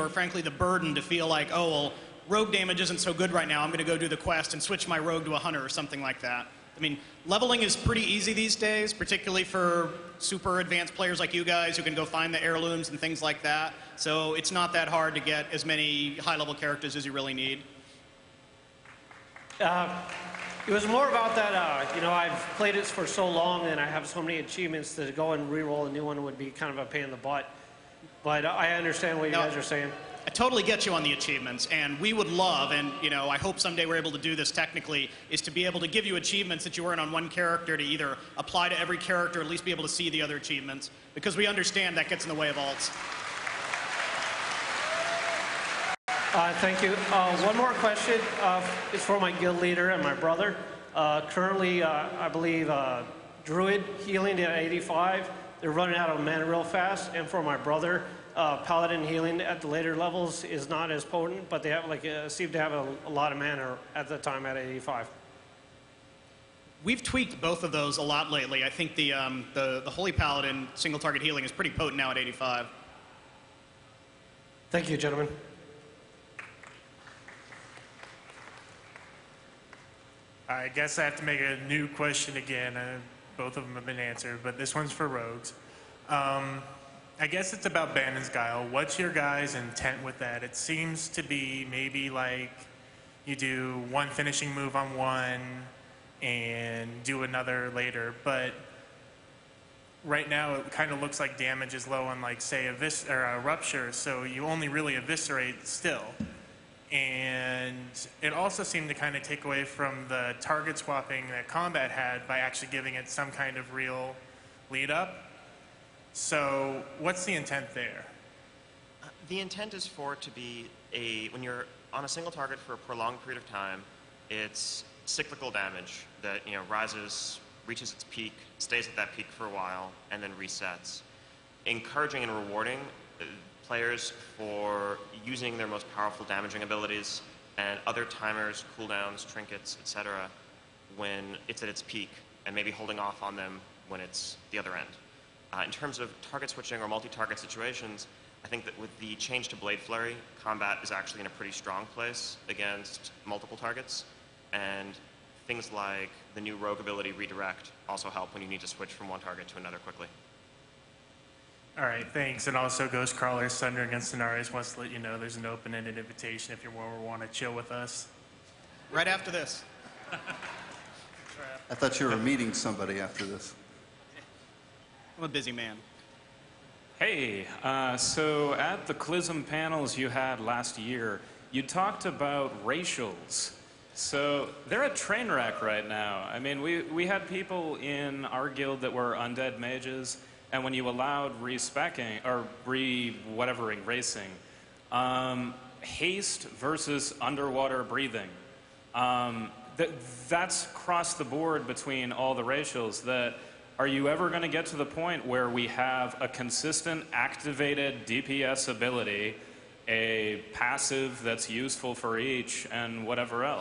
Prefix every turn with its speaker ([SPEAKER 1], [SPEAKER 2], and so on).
[SPEAKER 1] or frankly the burden to feel like, oh, well, rogue damage isn't so good right now, I'm going to go do the quest and switch my rogue to a hunter or something like that. I mean, leveling is pretty easy these days, particularly for super advanced players like you guys who can go find the heirlooms and things like that. So it's not that hard to get as many high-level characters as you really need.
[SPEAKER 2] It was more about that, you know, I've played it for so long and I have so many achievements that to go and re-roll a new one would be kind of a pain in the butt. But I understand what you guys are saying.
[SPEAKER 1] I totally get you on the achievements, and we would love, and you know, I hope someday we're able to do this technically, is to be able to give you achievements that you earn on one character to either apply to every character, or at least be able to see the other achievements, because we understand that gets in the way of alts.
[SPEAKER 2] Thank you. One more question is for my guild leader and my brother. Currently, I believe Druid healing at 85. They're running out of mana real fast, and for my brother, Paladin healing at the later levels is not as potent, but they have like seem to have a lot of mana at the time at 85.
[SPEAKER 1] We've tweaked both of those a lot lately. I think the Holy Paladin single target healing is pretty potent now at 85.
[SPEAKER 2] Thank you, gentlemen.
[SPEAKER 3] I guess I have to make a new question again. Both of them have been answered, but this one's for rogues. I guess it's about Banon's Guile. What's your guys' intent with that? It seems to be maybe like you do one finishing move on one and do another later, but right now it kind of looks like damage is low on, like, say, a Rupture, so you only really eviscerate still. And it also seemed to kind of take away from the target swapping that combat had by actually giving it some kind of real lead up. So what's the intent there?
[SPEAKER 4] The intent is for it to be when you're on a single target for a prolonged period of time, it's cyclical damage that, you know, rises, reaches its peak, stays at that peak for a while, and then resets. Encouraging and rewarding players for using their most powerful damaging abilities and other timers, cooldowns, trinkets, etc. when it's at its peak, and maybe holding off on them when it's the other end. In terms of target switching or multi-target situations, I think that with the change to Blade Flurry, combat is actually in a pretty strong place against multiple targets, and things like the new rogue ability Redirect also help when you need to switch from one target to another quickly.
[SPEAKER 3] All right, thanks. And also Ghost Crawler, Thunder Against Cenarius wants to let you know there's an open-ended invitation if you want to chill with us.
[SPEAKER 1] Right after this.
[SPEAKER 5] I thought you were meeting somebody after this.
[SPEAKER 1] I'm a busy man.
[SPEAKER 6] Hey, so at the CLISM panels you had last year, you talked about racials. So they're a train wreck right now. I mean, we had people in our guild that were undead mages, and when you allowed re-speccing, or re-whatevering racing, haste versus underwater breathing. That's across the board between all the racials. Are you ever going to get to the point where we have a consistent activated DPS ability, a passive that's useful for each, and whatever else?